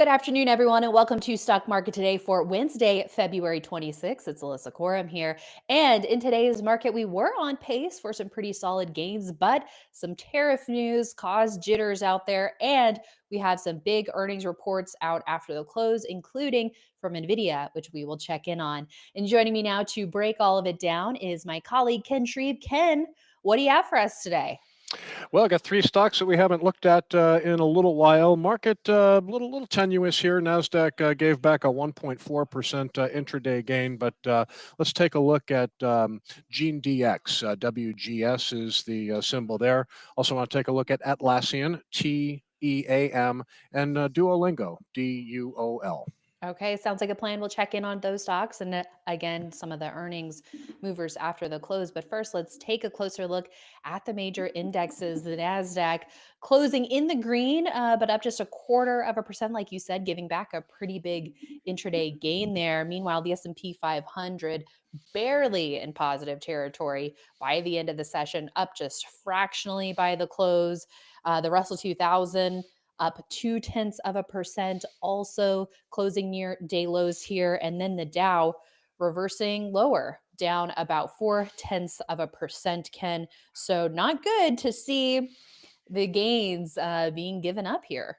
Good afternoon, everyone, and welcome to Stock Market Today for Wednesday, February 26th. It's Alyssa Coram here. And in today's market, we were on pace for some pretty solid gains, but some tariff news caused jitters out there. And we have some big earnings reports out after the close, including from Nvidia, which we will check in on. And joining me now to break all of it down is my colleague, Ken Shreve. Ken, what do you have for us today? Well, I got three stocks that we haven't looked at in a little while. Market little tenuous here. Nasdaq gave back a 1.4% intraday gain, but let's take a look at GeneDx. WGS is the symbol there. Also want to take a look at Atlassian, TEAM, and Duolingo, DUOL. Okay, sounds like a plan. We'll check in on those stocks and again, some of the earnings movers after the close. But first, let's take a closer look at the major indexes. The Nasdaq closing in the green, but up just 0.25%, like you said, giving back a pretty big intraday gain there. Meanwhile, the S&P 500 barely in positive territory by the end of the session, up just fractionally by the close. The Russell 2000 up 0.2%, also closing near day lows here. And then the Dow reversing lower, down about 0.4%, Ken. So not good to see the gains being given up here.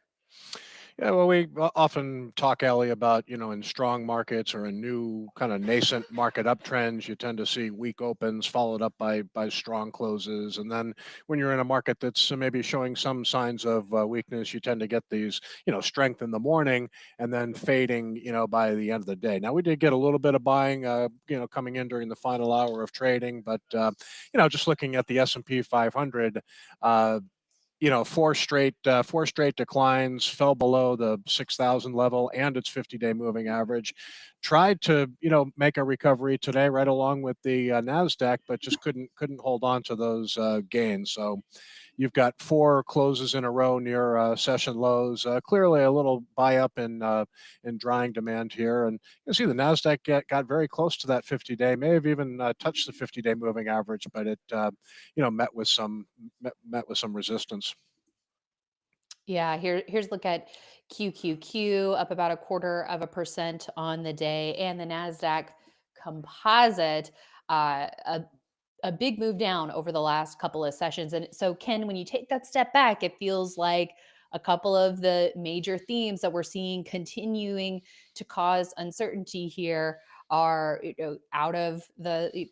Yeah, well, we often talk, Ellie, about, in strong markets or in new kind of nascent market uptrends, you tend to see weak opens followed up by strong closes. And then when you're in a market that's maybe showing some signs of weakness, you tend to get these, strength in the morning and then fading, by the end of the day. Now, we did get a little bit of buying, coming in during the final hour of trading, but, just looking at the S&P 500, four straight declines, fell below the 6,000 level and its 50-day moving average. Tried to make a recovery today, right along with the Nasdaq, but just couldn't hold on to those gains. So you've got four closes in a row near session lows. Clearly, a little buy up in drying demand here, and you can see the Nasdaq got very close to that 50-day. May have even touched the 50-day moving average, but it met with some resistance. Yeah, here's a look at QQQ up about 0.25% on the day, and the Nasdaq Composite a big move down over the last couple of sessions. And so, Ken, when you take that step back, it feels like a couple of the major themes that we're seeing continuing to cause uncertainty here are out of the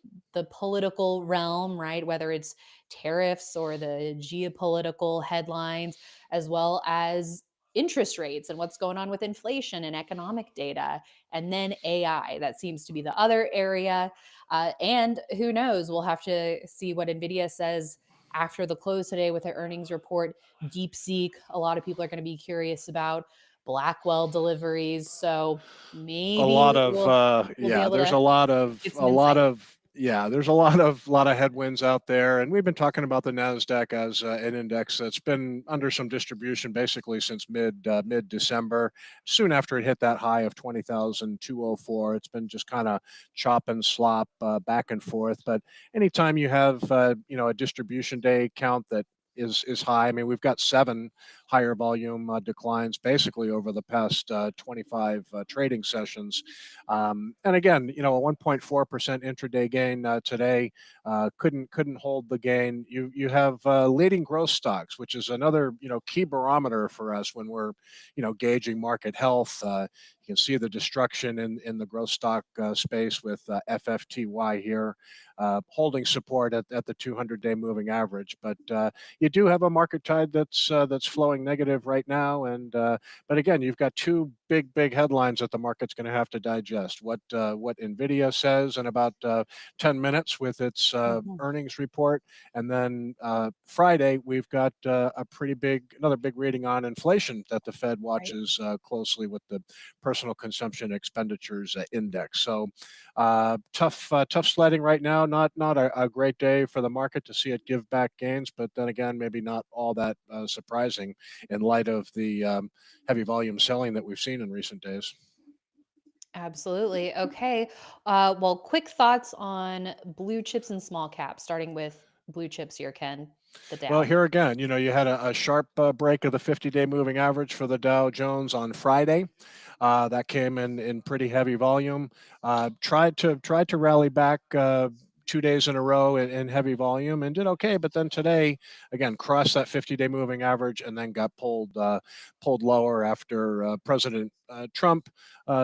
political realm, right? Whether it's tariffs or the geopolitical headlines, as well as interest rates and what's going on with inflation and economic data, and then AI. That seems to be the other area. And who knows? We'll have to see what Nvidia says after the close today with their earnings report. DeepSeek, a lot of people are going to be curious about Blackwell deliveries. So A maybe lot of we'll be yeah, able there's to a lot of get a some lot insight. of yeah, there's a lot of headwinds out there, and we've been talking about the Nasdaq as an index that's been under some distribution basically since mid December. Soon after it hit that high of 20,204, it's been just kind of chop and slop back and forth. But anytime you have a distribution day count that is high. I mean, we've got seven higher volume declines basically over the past 25 trading sessions. And again, a 1.4% intraday gain today couldn't hold the gain. You have leading growth stocks, which is another key barometer for us when we're gauging market health. You can see the destruction in the growth stock space with FFTY here holding support at the 200-day moving average. But you do have a market tide that's flowing negative right now, and but again, you've got two big headlines that the market's going to have to digest. What Nvidia says in about 10 minutes with its Mhm. earnings report, and then Friday we've got another big reading on inflation that the Fed Right. watches closely with the personal consumption expenditures index. So tough sledding right now. Not a great day for the market to see it give back gains, but then again, maybe not all that surprising in light of the heavy volume selling that we've seen in recent days. Absolutely. Okay. Well, quick thoughts on blue chips and small caps, starting with blue chips here, Ken? The Well, Dow. here again, you had a sharp break of the 50-day moving average for the Dow Jones on Friday. That came in pretty heavy volume. Tried to rally back 2 days in a row in heavy volume and did okay. But then today, again, crossed that 50-day moving average and then got pulled lower after President Trump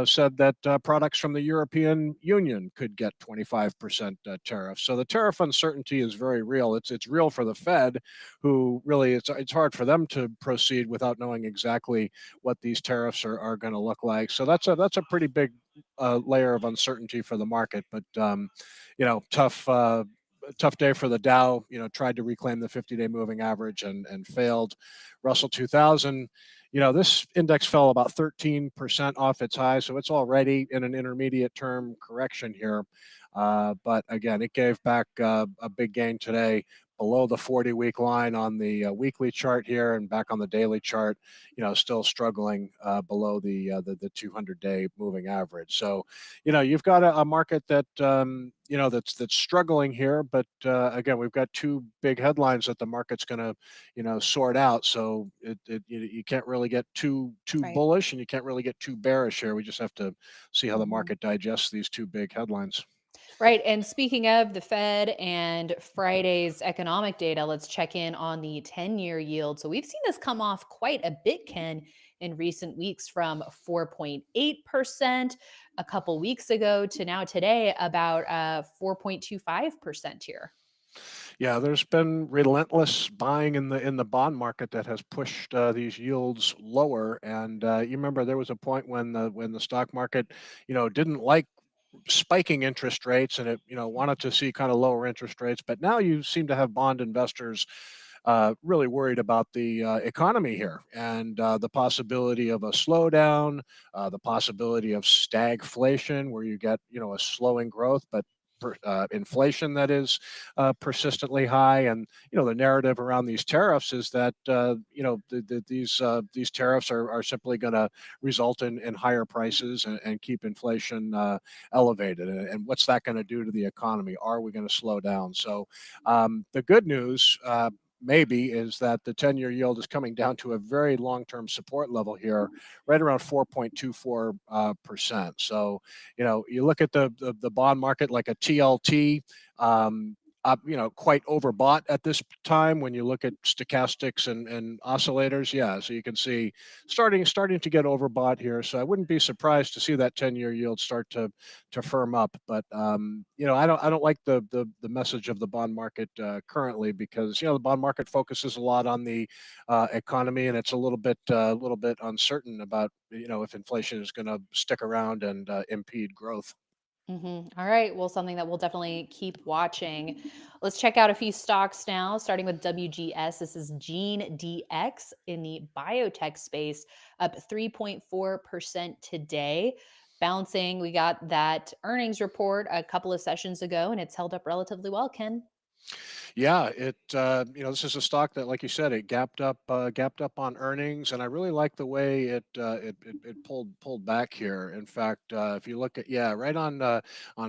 said that products from the European Union could get 25% tariff. So the tariff uncertainty is very real. It's real for the Fed, who really it's hard for them to proceed without knowing exactly what these tariffs are going to look like. So that's a pretty big layer of uncertainty for the market. But tough day for the Dow. Tried to reclaim the 50-day moving average and failed. Russell 2000. This index fell about 13% off its high, so it's already in an intermediate term correction here. But again, it gave back a big gain today, below the 40-week line on the weekly chart here, and back on the daily chart, still struggling below the 200-day moving average. So, you've got a market that that's struggling here, but again, we've got two big headlines that the market's going to sort out. So you can't really get too Right. bullish, and you can't really get too bearish here. We just have to see how the Mhm. market digests these two big headlines. Right. And speaking of the Fed and Friday's economic data, let's check in on the 10-year yield. So we've seen this come off quite a bit, Ken, in recent weeks, from 4.8% a couple weeks ago to now today about 4.25% here. Yeah, there's been relentless buying in the bond market that has pushed these yields lower. And you remember there was a point when the stock market, didn't like spiking interest rates, and it wanted to see kind of lower interest rates. But now you seem to have bond investors really worried about the economy here, and the possibility of a slowdown, the possibility of stagflation, where you get a slowing growth, but inflation that is persistently high. And the narrative around these tariffs is that these tariffs are simply going to result in higher prices and keep inflation elevated. And what's that going to do to the economy? Are we going to slow down? So the good news, maybe, is that the 10-year yield is coming down to a very long-term support level here, right around 4.24%. So, you look at the bond market like a TLT, quite overbought at this time when you look at stochastics and oscillators. Yeah, so you can see starting to get overbought here. So I wouldn't be surprised to see that 10-year yield start to firm up. But I don't like the message of the bond market currently, because the bond market focuses a lot on the economy, and it's a little bit uncertain about if inflation is going to stick around and impede growth. All right. Well, something that we'll definitely keep watching. Let's check out a few stocks now, starting with WGS. This is GeneDx in the biotech space, up 3.4% today. Bouncing, we got that earnings report a couple of sessions ago, and it's held up relatively well, Ken. Yeah, this is a stock that, like you said, it gapped up on earnings, and I really like the way it pulled back here. In fact, if you look at, yeah, right on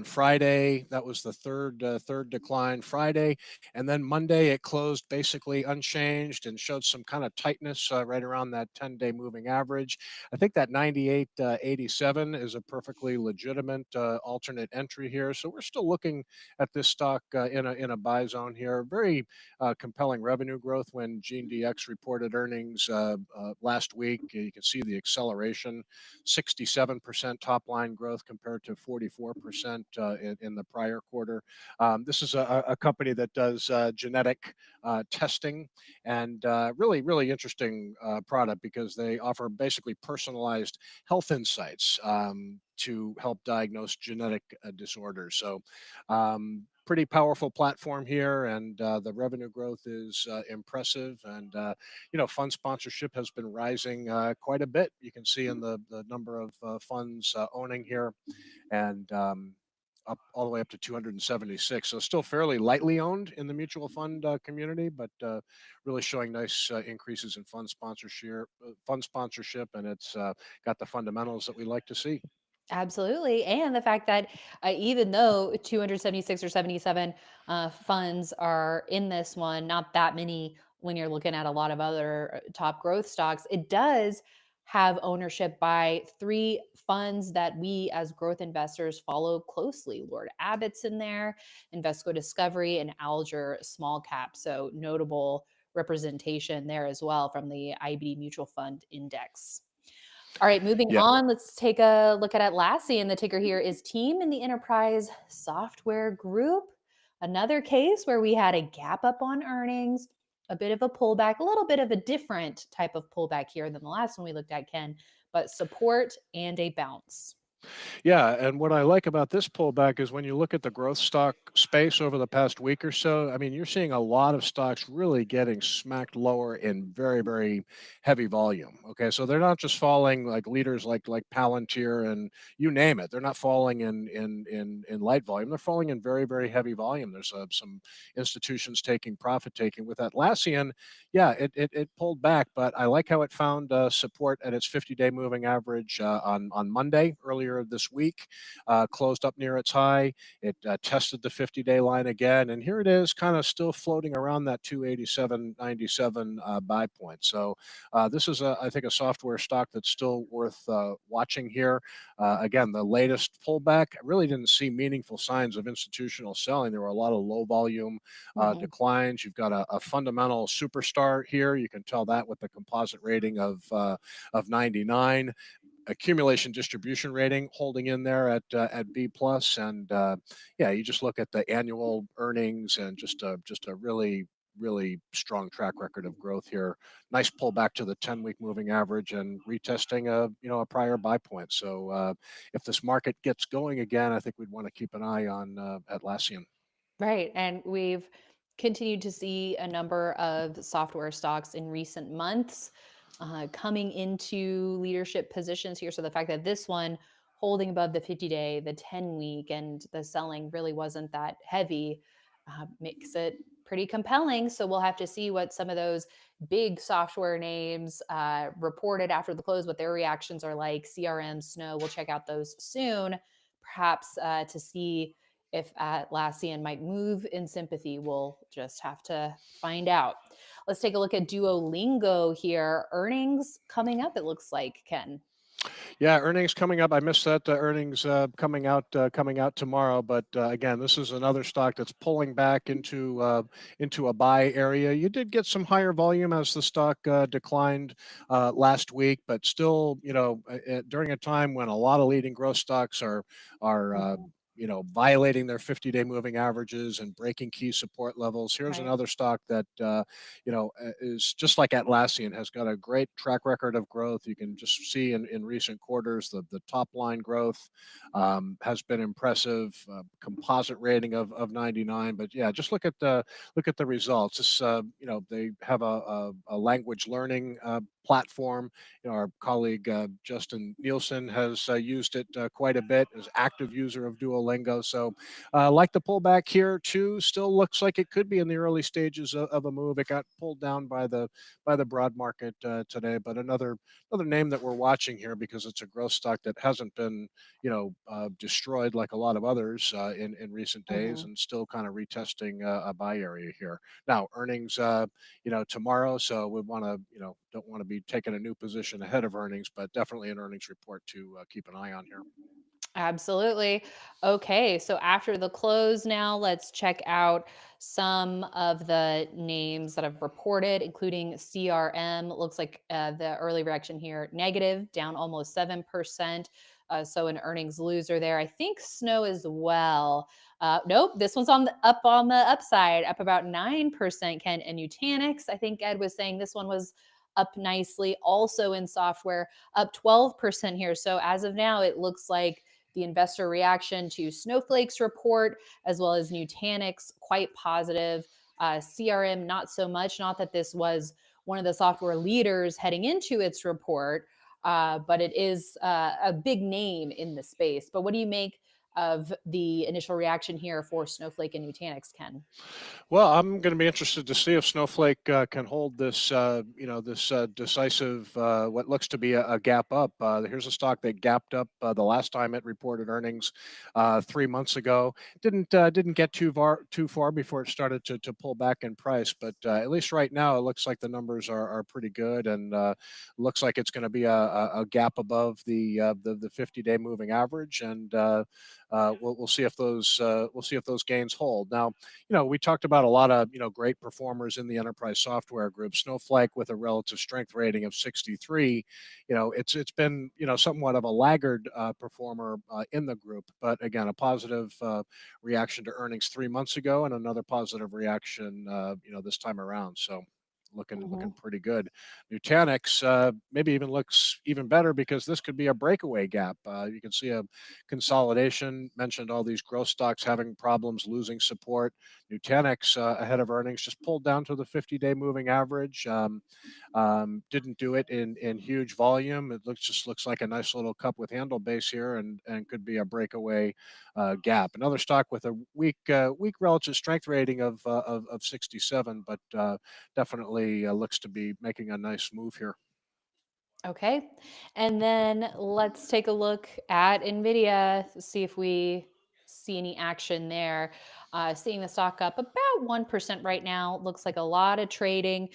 Friday, that was the third decline Friday, and then Monday it closed basically unchanged and showed some kind of tightness right around that 10-day moving average. I think that 98.87 is a perfectly legitimate alternate entry here. So we're still looking at this stock in a buy zone here. Very compelling revenue growth when GeneDx reported earnings last week. You can see the acceleration, 67% top line growth compared to 44% in the prior quarter. This is a company that does genetic testing, and really, really interesting product, because they offer basically personalized health insights to help diagnose genetic disorders. So pretty powerful platform here, and the revenue growth is impressive. And fund sponsorship has been rising quite a bit. You can see in the number of funds owning here, and up all the way up to 276. So still fairly lightly owned in the mutual fund community, but really showing nice increases in fund sponsorship, and it's got the fundamentals that we like to see. Absolutely. And the fact that even though 276 or 77 funds are in this one, not that many when you're looking at a lot of other top growth stocks, it does have ownership by three funds that we as growth investors follow closely. Lord Abbott's in there, Invesco Discovery, and Alger Small Cap. So notable representation there as well from the IBD Mutual Fund Index. All right, moving Yeah. on, let's take a look at Atlassian. The ticker here is Team in the Enterprise Software Group. Another case where we had a gap up on earnings, a bit of a pullback, a little bit of a different type of pullback here than the last one we looked at, Ken, but support and a bounce. Yeah, and what I like about this pullback is when you look at the growth stock space over the past week or so, I mean, you're seeing a lot of stocks really getting smacked lower in very, very heavy volume. Okay, so they're not just falling like leaders like Palantir and you name it. They're not falling in light volume. They're falling in very, very heavy volume. There's some institutions taking profit taking with Atlassian. Yeah, it pulled back, but I like how it found support at its 50-day moving average on Monday earlier this week. Closed up near its high. It tested the 50-day line again, and here it is, kind of still floating around that 287.97 buy point. So this is, I think, a software stock that's still worth watching here. Again, the latest pullback, I really didn't see meaningful signs of institutional selling. There were a lot of low volume Mhm. declines. You've got a fundamental superstar here. You can tell that with the composite rating of 99, accumulation distribution rating holding in there at B plus, and yeah, you just look at the annual earnings and just a really strong track record of growth here. Nice pullback to the 10-week moving average and retesting a prior buy point. So if this market gets going again, I think we'd want to keep an eye on Atlassian. Right. And we've continued to see a number of software stocks in recent months coming into leadership positions here. So the fact that this one holding above the 50-day, the 10-week, and the selling really wasn't that heavy makes it pretty compelling. So we'll have to see what some of those big software names reported after the close, what their reactions are like. CRM, Snow, we'll check out those soon, perhaps to see if Atlassian might move in sympathy. We'll just have to find out. Let's take a look at Duolingo here. Earnings coming up, it looks like, Ken. Yeah, earnings coming up. I missed that earnings coming out tomorrow. But again, this is another stock that's pulling back into a buy area. You did get some higher volume as the stock declined last week, but still, during a time when a lot of leading growth stocks are Mhm. violating their 50-day moving averages and breaking key support levels. Here's Right. another stock that is just like Atlassian, has got a great track record of growth. You can just see in recent quarters the top line growth has been impressive. Composite rating of 99, but yeah, just look at the results. They have a language learning platform. Our colleague Justin Nielsen has used it quite a bit as active user of Duolingo. So, like the pullback here too, still looks like it could be in the early stages of a move. It got pulled down by the broad market today, but another name that we're watching here because it's a growth stock that hasn't been destroyed like a lot of others in recent days, Mhm. and still kind of retesting a buy area here. Now earnings tomorrow, so we want to don't want to be taking a new position ahead of earnings, but definitely an earnings report to keep an eye on here. Absolutely. Okay, so after the close now, let's check out some of the names that have reported, including CRM. Looks like the early reaction here negative, down almost 7%. So an earnings loser there. I think Snow as well. Nope, this one's on the upside, up about 9%. Ken, and Nutanix. I think Ed was saying this one was up nicely, also in software, up 12% here. So as of now, it looks like the investor reaction to Snowflake's report, as well as Nutanix, quite positive. CRM, not so much. Not that this was one of the software leaders heading into its report, but it is a big name in the space. But what do you make of the initial reaction here for Snowflake and Nutanix, Ken? Well, I'm going to be interested to see if Snowflake can hold this, this decisive, what looks to be a gap up. Here's a stock that gapped up the last time it reported earnings 3 months ago. Didn't get too far before it started to pull back in price, but at least right now it looks like the numbers are pretty good, and looks like it's going to be a gap above the 50-day moving average, and we'll see if those gains hold. Now, we talked about a lot of, great performers in the enterprise software group. Snowflake with a relative strength rating of 63, it's been, somewhat of a laggard performer in the group, but again, a positive reaction to earnings 3 months ago and another positive reaction, this time around. So looking pretty good. Nutanix maybe even looks even better because this could be a breakaway gap. You can see a consolidation. Mentioned all these growth stocks having problems, losing support. Nutanix ahead of earnings just pulled down to the 50-day moving average. Didn't do it in huge volume. It just looks like a nice little cup with handle base here, and could be a breakaway gap. Another stock with a weak relative strength rating of 67, but definitely looks to be making a nice move here. Okay. And then let's take a look at Nvidia, see if we see any action there. Seeing the stock up about 1% right now. Looks like a lot of trading.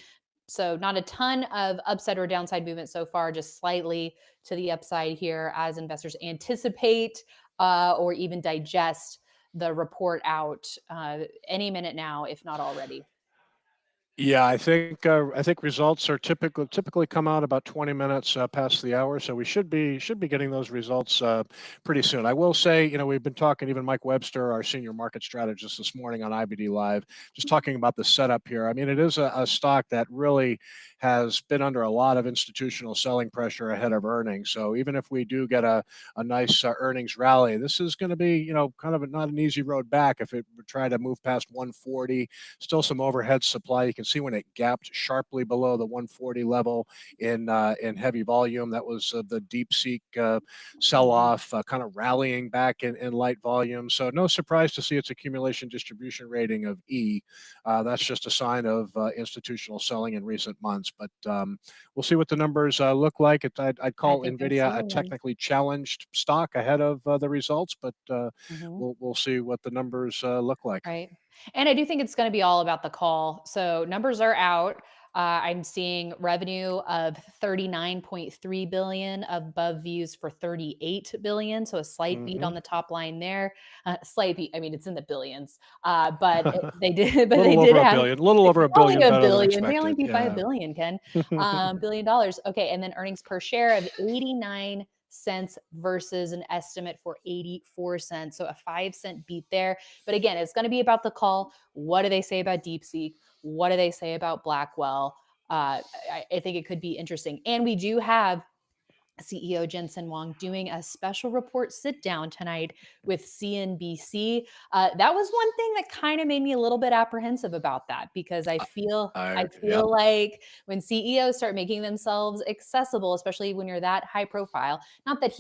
So, not a ton of upside or downside movement so far, just slightly to the upside here as investors anticipate or even digest the report out any minute now, if not already. Yeah, I think results are typically come out about 20 minutes past the hour, so we should be getting those results pretty soon. I will say, we've been talking, even Mike Webster, our senior market strategist, this morning on IBD Live, just talking about the setup here. I mean, it is a stock that really has been under a lot of institutional selling pressure ahead of earnings. So even if we do get a nice earnings rally, this is going to be, kind of not an easy road back if it would try to move past 140. Still some overhead supply. You can see when it gapped sharply below the 140 level in heavy volume. That was the DeepSeek sell-off, kind of rallying back in light volume. So no surprise to see its accumulation distribution rating of E. That's just a sign of institutional selling in recent months. But we'll see what the numbers look like. I'd I call think we'll Nvidia a see them. technically challenged stock ahead of the results, but Mhm. we'll see what the numbers look like. Right. And I do think it's going to be all about the call. So numbers are out. I'm seeing revenue of 39.3 billion, above views for 38 billion. So a slight beat Hmm. on the top line there. Slight beat. I mean, it's in the billions. But they did. But they Little did over a have. billion, little It's over a only billion a better than billion. They only expected. beat by a Yeah. billion, Ken. $1 billion. Okay, and then earnings per share of 89 cents versus an estimate for 84 cents. So a 5 cent beat there. But again, it's going to be about the call. What do they say about DeepSeek? What do they say about Blackwell? I think it could be interesting. And we do have CEO Jensen Wong doing a special report sit down tonight with CNBC. That was one thing that kind of made me a little bit apprehensive about that, because I Yeah. feel like when CEOs start making themselves accessible, especially when you're that high profile, not that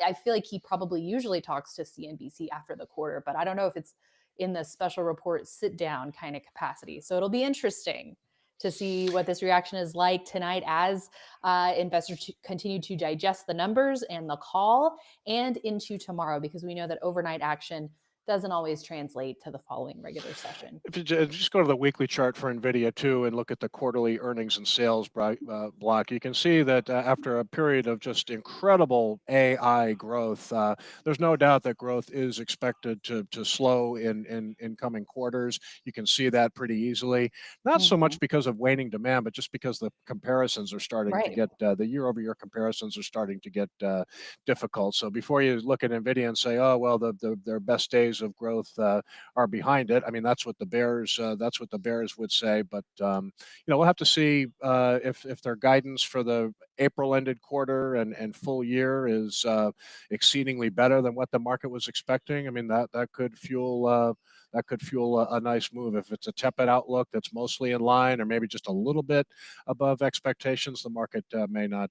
I feel like he probably usually talks to CNBC after the quarter, but I don't know if it's in the special report sit down kind of capacity. So it'll be interesting to see what this reaction is like tonight as investors continue to digest the numbers and the call, and into tomorrow, because we know that overnight action doesn't always translate to the following regular session. If you just go to the weekly chart for Nvidia too and look at the quarterly earnings and sales block, you can see that after a period of just incredible AI growth, there's no doubt that growth is expected to slow in coming quarters. You can see that pretty easily. Not so Mhm. much because of waning demand, but just because the comparisons are starting to Right. get the year-over-year comparisons are starting to get difficult. So before you look at Nvidia and say, oh well, their best days of growth are behind it. I mean, that's what the Bears would say. But we'll have to see if their guidance for the April ended quarter and full year is exceedingly better than what the market was expecting. I mean, that could fuel that could fuel a nice move. If it's a tepid outlook that's mostly in line or maybe just a little bit above expectations, the market may not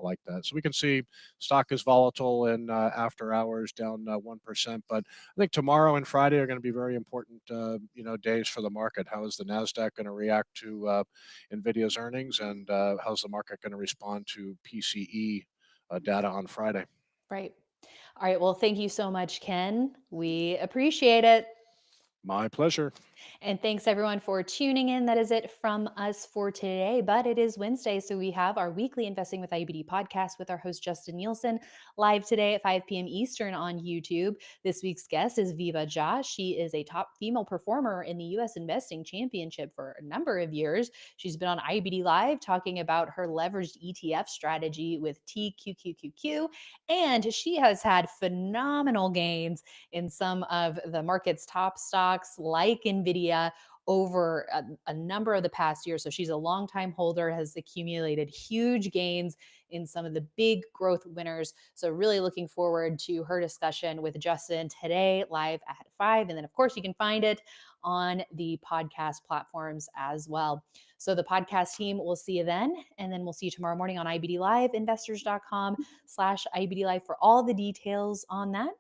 like that. So we can see stock is volatile in after hours, down 1%. But I think tomorrow and Friday are going to be very important days for the market. How is the Nasdaq going to react to Nvidia's earnings, and how's the market going to respond to PCE data on Friday? Right. All right. Well, thank you so much, Ken. We appreciate it. My pleasure. And thanks everyone for tuning in. That is it from us for today. But it is Wednesday, so we have our weekly Investing with IBD podcast with our host Justin Nielsen live today at 5 p.m. Eastern on YouTube. This week's guest is Viva Jha. She is a top female performer in the U.S. Investing Championship for a number of years. She's been on IBD Live talking about her leveraged ETF strategy with TQQQQ, and she has had phenomenal gains in some of the market's top stocks like Nvidia over a number of the past years. So she's a longtime holder, has accumulated huge gains in some of the big growth winners. So really looking forward to her discussion with Justin today, live at 5. And then, of course, you can find it on the podcast platforms as well. So the podcast team will see you then. And then we'll see you tomorrow morning on IBD Live, investors.com/IBD Live for all the details on that.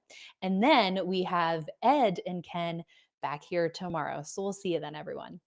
And then we have Ed and Ken back here tomorrow. So we'll see you then, everyone.